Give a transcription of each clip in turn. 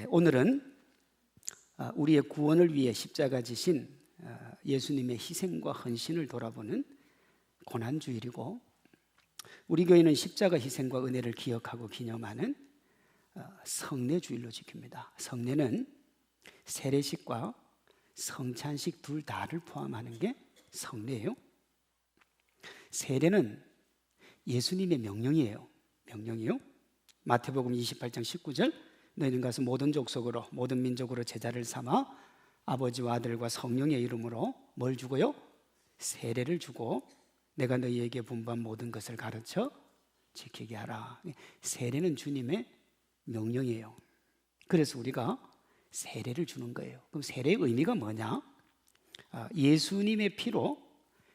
오늘은 우리의 구원을 위해 십자가 지신 예수님의 희생과 헌신을 돌아보는 고난주일이고, 우리 교회는 십자가 희생과 은혜를 기억하고 기념하는 성례주일로 지킵니다. 성례는 세례식과 성찬식 둘 다를 포함하는 게 성례예요. 세례는 예수님의 명령이에요. 마태복음 28장 19절, 너희는 가서 모든 족속으로 모든 민족으로 제자를 삼아 아버지와 아들과 성령의 이름으로 뭘 주고요? 세례를 주고 내가 너희에게 분부한 모든 것을 가르쳐 지키게 하라. 세례는 주님의 명령이에요. 그래서 우리가 세례를 주는 거예요. 그럼 세례의 의미가 뭐냐? 예수님의 피로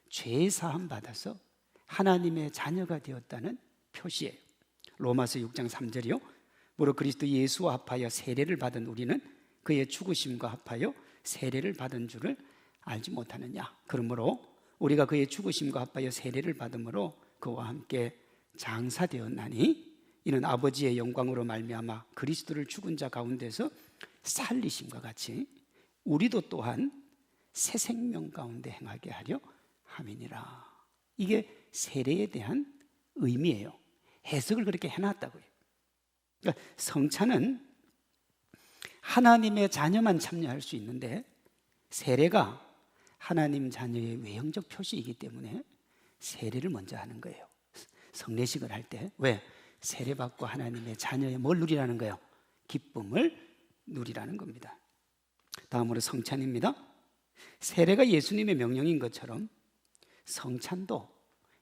죄 사함 받아서 하나님의 자녀가 되었다는 표시예요. 로마서 6장 3절이요. 무릇 그리스도 예수와 합하여 세례를 받은 우리는 그의 죽으심과 합하여 세례를 받은 줄을 알지 못하느냐. 그러므로 우리가 그의 죽으심과 합하여 세례를 받음으로 그와 함께 장사되었나니 이는 아버지의 영광으로 말미암아 그리스도를 죽은 자 가운데서 살리심과 같이 우리도 또한 새 생명 가운데 행하게 하려 함이니라. 이게 세례에 대한 의미예요. 해석을 그렇게 해놨다고요. 그러니까 성찬은 하나님의 자녀만 참여할 수 있는데 세례가 하나님 자녀의 외형적 표시이기 때문에 세례를 먼저 하는 거예요. 성례식을 할 때. 왜? 세례받고 하나님의 자녀의 뭘 누리라는 거예요? 기쁨을 누리라는 겁니다. 다음으로 성찬입니다. 세례가 예수님의 명령인 것처럼 성찬도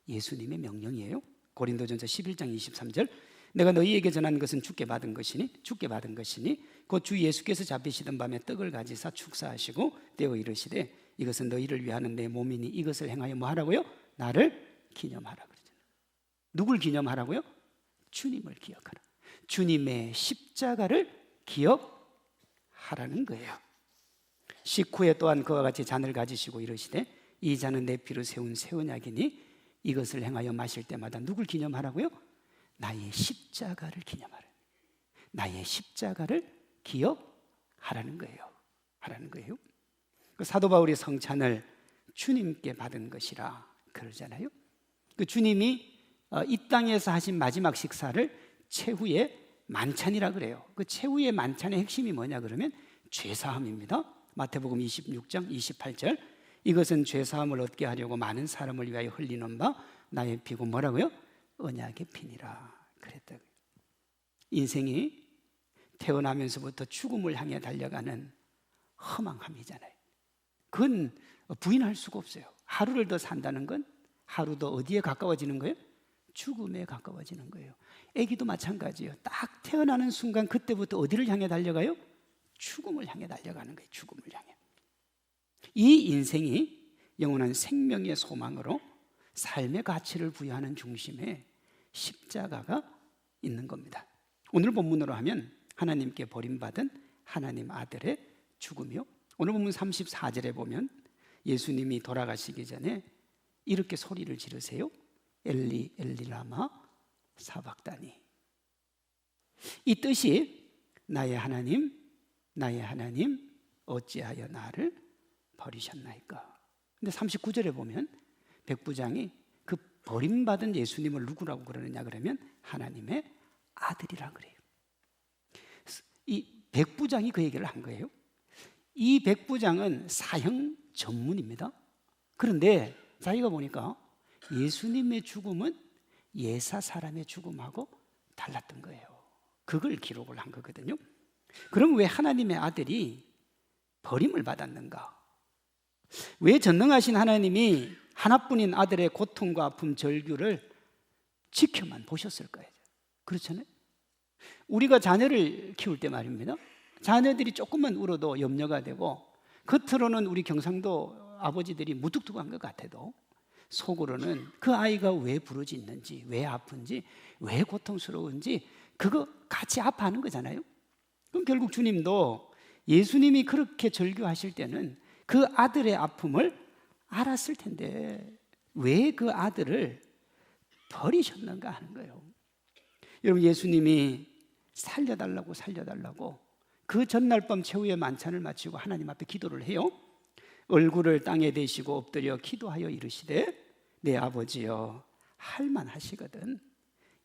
예수님의 명령이에요. 고린도전서 11장 23절, 내가 너희에게 전한 것은 주께 받은 것이니 곧 주 예수께서 잡히시던 밤에 떡을 가지사 축사하시고 떼어 이르시되 이것은 너희를 위하는 내 몸이니 이것을 행하여 뭐 하라고요? 나를 기념하라 그러잖아요. 누굴 기념하라고요? 주님을 기억하라. 주님의 십자가를 기억하라는 거예요. 식후에 또한 그와 같이 잔을 가지시고 이르시되 이 잔은 내 피로 세운 새 언약이니 이것을 행하여 마실 때마다 누굴 기념하라고요? 나의 십자가를 기념하라. 나의 십자가를 기억하라는 거예요. 하라는 거예요. 그 사도 바울이 성찬을 주님께 받은 것이라 그러잖아요. 그 주님이 이 땅에서 하신 마지막 식사를 최후의 만찬이라 그래요. 그 최후의 만찬의 핵심이 뭐냐 그러면 죄사함입니다. 마태복음 26장 28절, 이것은 죄사함을 얻게 하려고 많은 사람을 위하여 흘리는 바 나의 피고 뭐라고요? 언약의 피니라 그랬다고요. 인생이 태어나면서부터 죽음을 향해 달려가는 허망함이잖아요. 그건 부인할 수가 없어요. 하루를 더 산다는 건 하루 더 어디에 가까워지는 거예요? 죽음에 가까워지는 거예요. 아기도 마찬가지예요. 딱 태어나는 순간 그때부터 어디를 향해 달려가요? 죽음을 향해 달려가는 거예요. 죽음을 향해. 이 인생이 영원한 생명의 소망으로 삶의 가치를 부여하는 중심에 십자가가 있는 겁니다. 오늘 본문으로 하면 하나님께 버림받은 하나님 아들의 죽음이요. 오늘 본문 34절에 보면 예수님이 돌아가시기 전에 이렇게 소리를 지르세요. 엘리 엘리 라마 사박다니. 이 뜻이 나의 하나님 어찌하여 나를 버리셨나이까. 근데 39절에 보면 백부장이 그 버림받은 예수님을 누구라고 그러느냐 그러면 하나님의 아들이라 그래요. 이 백부장이 그 얘기를 한 거예요. 이 백부장은 사형 전문입니다. 그런데 자기가 보니까 예수님의 죽음은 예사 사람의 죽음하고 달랐던 거예요. 그걸 기록을 한 거거든요. 그럼 왜 하나님의 아들이 버림을 받았는가? 왜 전능하신 하나님이 하나뿐인 아들의 고통과 아픔 절규를 지켜만 보셨을까요? 그렇잖아요. 우리가 자녀를 키울 때 말입니다. 자녀들이 조금만 울어도 염려가 되고 겉으로는 우리 경상도 아버지들이 무뚝뚝한 것 같아도 속으로는 그 아이가 왜 부르짖는지, 왜 아픈지, 왜 고통스러운지 그거 같이 아파하는 거잖아요. 그럼 결국 주님도 예수님이 그렇게 절규하실 때는 그 아들의 아픔을 알았을 텐데 왜 그 아들을 버리셨는가 하는 거예요. 여러분, 예수님이 살려달라고 그 전날 밤 최후의 만찬을 마치고 하나님 앞에 기도를 해요. 얼굴을 땅에 대시고 엎드려 기도하여 이르시되 내 아버지여 할만하시거든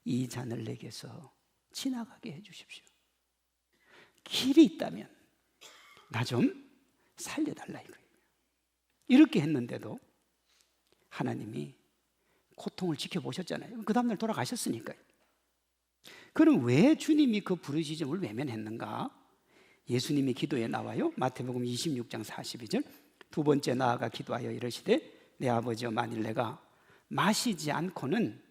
이 잔을 내게서 지나가게 해주십시오. 길이 있다면 나 좀 살려달라 이거예요. 이렇게 했는데도 하나님이 고통을 지켜보셨잖아요. 그 다음날 돌아가셨으니까요. 그럼 왜 주님이 그 부르짖음을 외면했는가? 예수님의 기도에 나와요. 마태복음 26장 42절 두 번째 나아가 기도하여 이르시되 내 아버지여 만일 내가 마시지 않고는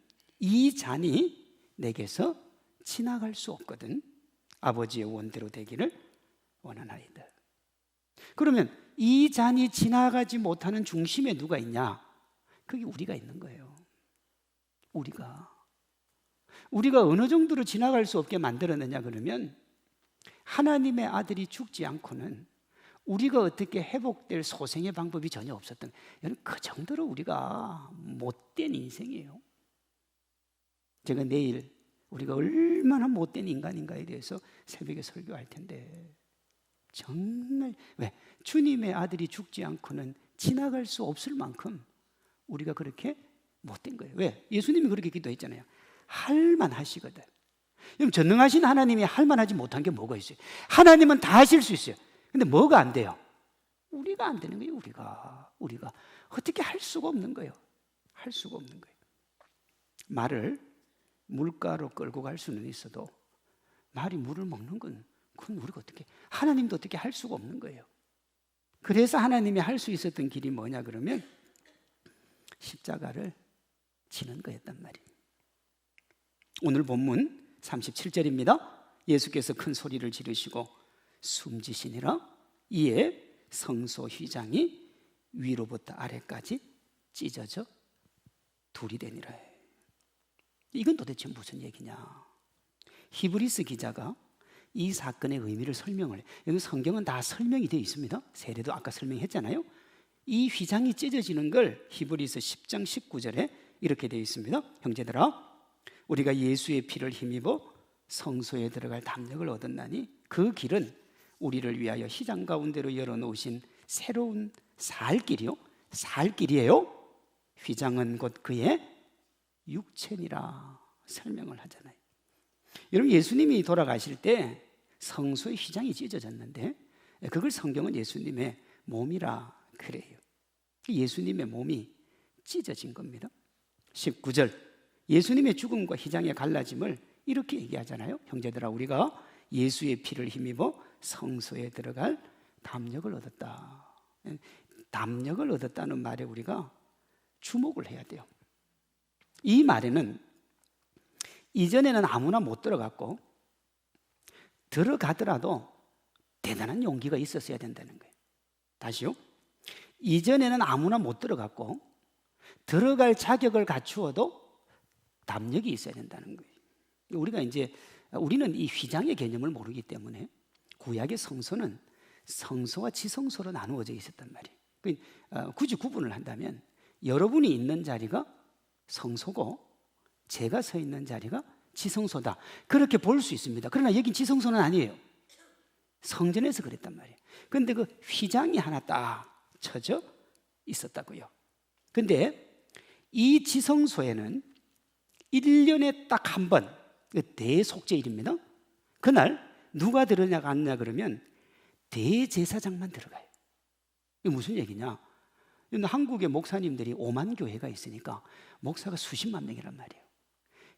이 잔이 내게서 지나갈 수 없거든 아버지의 원대로 되기를 원하나이다. 그러면 이 잔이 지나가지 못하는 중심에 누가 있냐? 그게 우리가 있는 거예요. 우리가 어느 정도로 지나갈 수 없게 만들었느냐 그러면 하나님의 아들이 죽지 않고는 우리가 어떻게 회복될 소생의 방법이 전혀 없었던, 여러분 그 정도로 우리가 못된 인생이에요. 제가 내일 우리가 얼마나 못된 인간인가에 대해서 새벽에 설교할 텐데 정말 왜? 주님의 아들이 죽지 않고는 지나갈 수 없을 만큼 우리가 그렇게 못된 거예요. 왜? 예수님이 그렇게 기도했잖아요. 할만하시거든. 여러분 전능하신 하나님이 할만하지 못한 게 뭐가 있어요? 하나님은 다 하실 수 있어요. 근데 뭐가 안 돼요? 우리가 안 되는 거예요. 우리가 어떻게 할 수가 없는 거예요. 할 수가 없는 거예요. 말을 물가로 끌고 갈 수는 있어도 말이 물을 먹는 건 그건 우리가 어떻게, 하나님도 어떻게 할 수가 없는 거예요. 그래서 하나님이 할 수 있었던 길이 뭐냐 그러면 십자가를 지는 거였단 말이에요. 오늘 본문 37절입니다. 예수께서 큰 소리를 지르시고 숨지시니라. 이에 성소 휘장이 위로부터 아래까지 찢어져 둘이 되니라. 이건 도대체 무슨 얘기냐? 히브리서 기자가 이 사건의 의미를 설명을 해요. 여기 성경은 다 설명이 되어 있습니다. 세례도 아까 설명했잖아요. 이 휘장이 찢어지는 걸 히브리서 10장 19절에 이렇게 되어 있습니다. 형제들아 우리가 예수의 피를 힘입어 성소에 들어갈 담력을 얻었나니 그 길은 우리를 위하여 휘장 가운데로 열어놓으신 새로운 살 길이에요. 휘장은 곧 그의 육체니라 설명을 하잖아요. 여러분 예수님이 돌아가실 때 성소의 휘장이 찢어졌는데 그걸 성경은 예수님의 몸이라 그래요. 예수님의 몸이 찢어진 겁니다. 19절 예수님의 죽음과 휘장의 갈라짐을 이렇게 얘기하잖아요. 형제들아 우리가 예수의 피를 힘입어 성소에 들어갈 담력을 얻었다. 담력을 얻었다는 말에 우리가 주목을 해야 돼요. 이 말에는 이전에는 아무나 못 들어갔고 들어가더라도 대단한 용기가 있었어야 된다는 거예요. 다시요. 이전에는 아무나 못 들어갔고 들어갈 자격을 갖추어도 담력이 있어야 된다는 거예요. 우리는 이 휘장의 개념을 모르기 때문에 구약의 성소는 성소와 지성소로 나누어져 있었단 말이에요. 굳이 구분을 한다면 여러분이 있는 자리가 성소고 제가 서 있는 자리가 지성소다 그렇게 볼 수 있습니다. 그러나 여긴 지성소는 아니에요. 성전에서 그랬단 말이에요. 그런데 그 휘장이 하나 딱 쳐져 있었다고요. 그런데 이 지성소에는 1년에 딱 한 번 대속죄일입니다. 그날 누가 들어가냐 그러면 대제사장만 들어가요. 이게 무슨 얘기냐? 한국의 목사님들이 5만 교회가 있으니까 목사가 수십만 명이란 말이에요.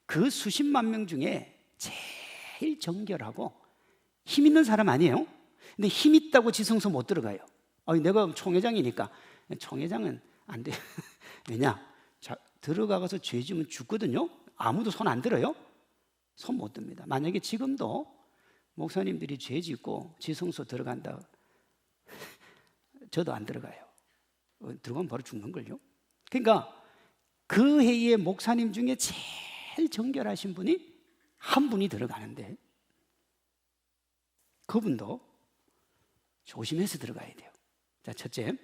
그 수십만 명 중에 제일 정결하고 힘 있는 사람 아니에요? 근데 힘 있다고 지성소 못 들어가요. 내가 총회장이니까. 총회장은 안 돼요. 왜냐? 들어가서 죄 지으면 죽거든요. 아무도 손 안 들어요. 손 못 듭니다. 만약에 지금도 목사님들이 죄 짓고 지성소 들어간다 저도 안 들어가요. 들어가면 바로 죽는걸요. 그러니까 그 해의 목사님 중에 제일 정결하신 분이 한 분이 들어가는데 그분도 조심해서 들어가야 돼요. 자, 첫째,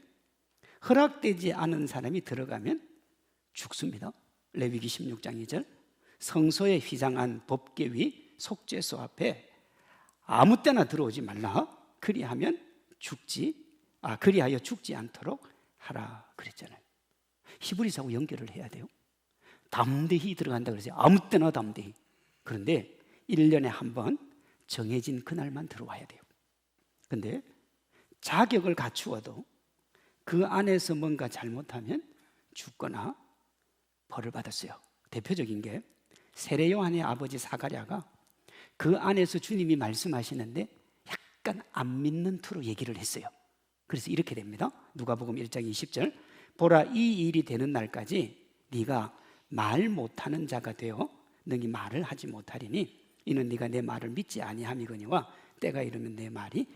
허락되지 않은 사람이 들어가면 죽습니다. 레위기 16장 2절 성소에 휘장한 법궤 위 속죄소 앞에 아무 때나 들어오지 말라. 그리하여 죽지 않도록 하라 그랬잖아요. 히브리서하고 연결을 해야 돼요. 담대히 들어간다 그랬어요. 아무 때나 담대히. 그런데 1년에 한 번 정해진 그날만 들어와야 돼요. 그런데 자격을 갖추어도 그 안에서 뭔가 잘못하면 죽거나 벌을 받았어요. 대표적인 게 세례 요한의 아버지 사가랴가 그 안에서 주님이 말씀하시는데 약간 안 믿는 투로 얘기를 했어요. 그래서 이렇게 됩니다. 누가복음 1장 20절, 보라, 이 일이 되는 날까지 네가 말 못하는 자가 되어 너희 말을 하지 못하리니 이는 네가 내 말을 믿지 아니함이거니와 때가 이르면 내 말이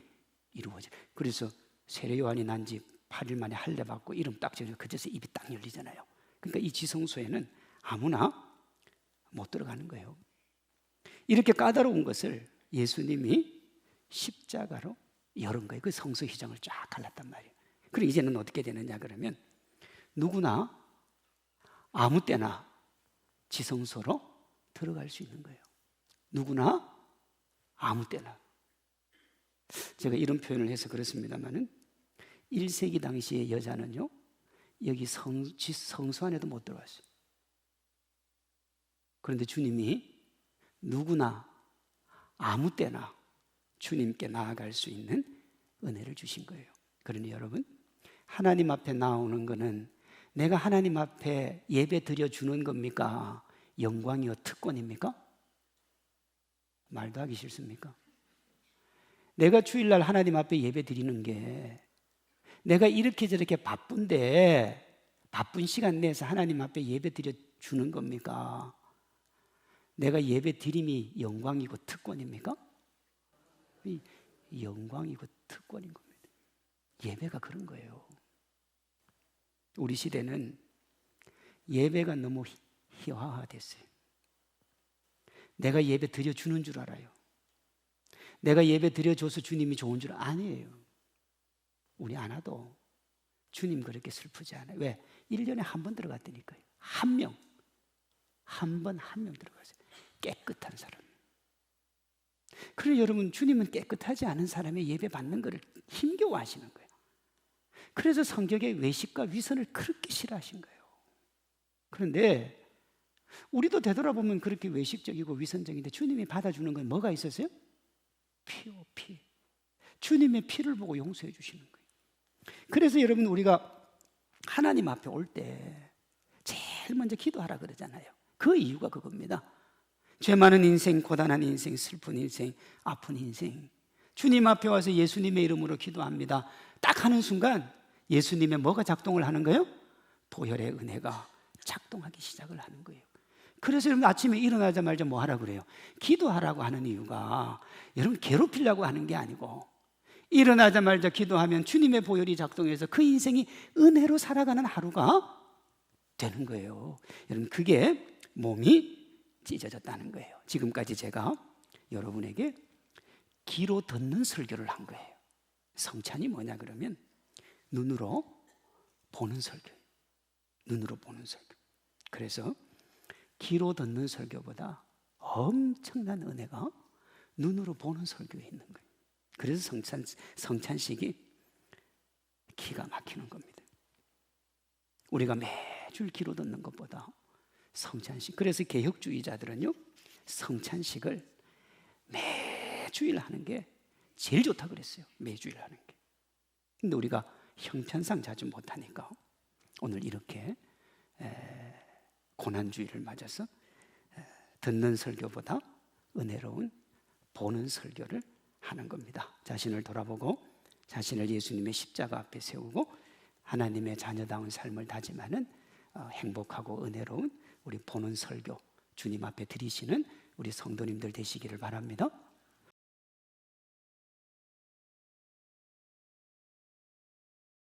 이루어져. 그래서 세례 요한이 난 지 8일 만에 할례 받고 이름 딱 지어서 그제서 입이 딱 열리잖아요. 그러니까 이 지성소에는 아무나 못 들어가는 거예요. 이렇게 까다로운 것을 예수님이 십자가로 열은 거예요. 그 성소 휘장을 쫙 갈랐단 말이에요. 그리고 이제는 어떻게 되느냐 그러면 누구나 아무 때나 지성소로 들어갈 수 있는 거예요. 누구나 아무 때나. 제가 이런 표현을 해서 그렇습니다만은 1세기 당시의 여자는요 여기 성소 안에도 못 들어갔어요. 그런데 주님이 누구나 아무 때나 주님께 나아갈 수 있는 은혜를 주신 거예요. 그러니 여러분, 하나님 앞에 나오는 거는 내가 하나님 앞에 예배 드려주는 겁니까? 영광이요 특권입니까? 말도 하기 싫습니까? 내가 주일날 하나님 앞에 예배 드리는 게 내가 이렇게 저렇게 바쁜데 바쁜 시간 내서 하나님 앞에 예배 드려주는 겁니까? 내가 예배 드림이 영광이고 특권입니까? 영광이고 특권인 겁니다. 예배가 그런 거예요. 우리 시대는 예배가 너무 희화화됐어요. 내가 예배 드려주는 줄 알아요. 내가 예배 드려줘서 주님이 좋은 줄 아니에요. 우리 안 와도 주님 그렇게 슬프지 않아요. 왜? 1년에 한 번 들어갔다니까요. 한 명 들어갔어요. 깨끗한 사람. 그래서 여러분, 주님은 깨끗하지 않은 사람의 예배 받는 것을 힘겨워하시는 거예요. 그래서 성경에 외식과 위선을 그렇게 싫어하신 거예요. 그런데 우리도 되돌아보면 그렇게 외식적이고 위선적인데 주님이 받아주는 건 뭐가 있었어요? 피요, 피. 주님의 피를 보고 용서해 주시는 거예요. 그래서 여러분, 우리가 하나님 앞에 올 때 제일 먼저 기도하라 그러잖아요. 그 이유가 그겁니다. 죄 많은 인생, 고단한 인생, 슬픈 인생, 아픈 인생, 주님 앞에 와서 예수님의 이름으로 기도합니다. 딱 하는 순간 예수님의 뭐가 작동을 하는 거예요? 보혈의 은혜가 작동하기 시작을 하는 거예요. 그래서 여러분 아침에 일어나자마자 뭐 하라 그래요? 기도하라고 하는 이유가 여러분 괴롭히려고 하는 게 아니고 일어나자마자 기도하면 주님의 보혈이 작동해서 그 인생이 은혜로 살아가는 하루가 되는 거예요. 여러분, 그게 몸이 찢어졌다는 거예요. 지금까지 제가 여러분에게 귀로 듣는 설교를 한 거예요. 성찬이 뭐냐 그러면 눈으로 보는 설교. 눈으로 보는 설교. 그래서 귀로 듣는 설교보다 엄청난 은혜가 눈으로 보는 설교에 있는 거예요. 그래서 성찬식이 기가 막히는 겁니다. 우리가 매주 귀로 듣는 것보다 성찬식. 그래서 개혁주의자들은요 성찬식을 매주일 하는 게 제일 좋다 그랬어요. 매주일 하는 게. 근데 우리가 형편상 자주 못하니까 오늘 이렇게 고난주의를 맞아서 듣는 설교보다 은혜로운 보는 설교를 하는 겁니다. 자신을 돌아보고 자신을 예수님의 십자가 앞에 세우고 하나님의 자녀다운 삶을 다짐하는 행복하고 은혜로운 우리 보는 설교 주님 앞에 드리시는 우리 성도님들 되시기를 바랍니다.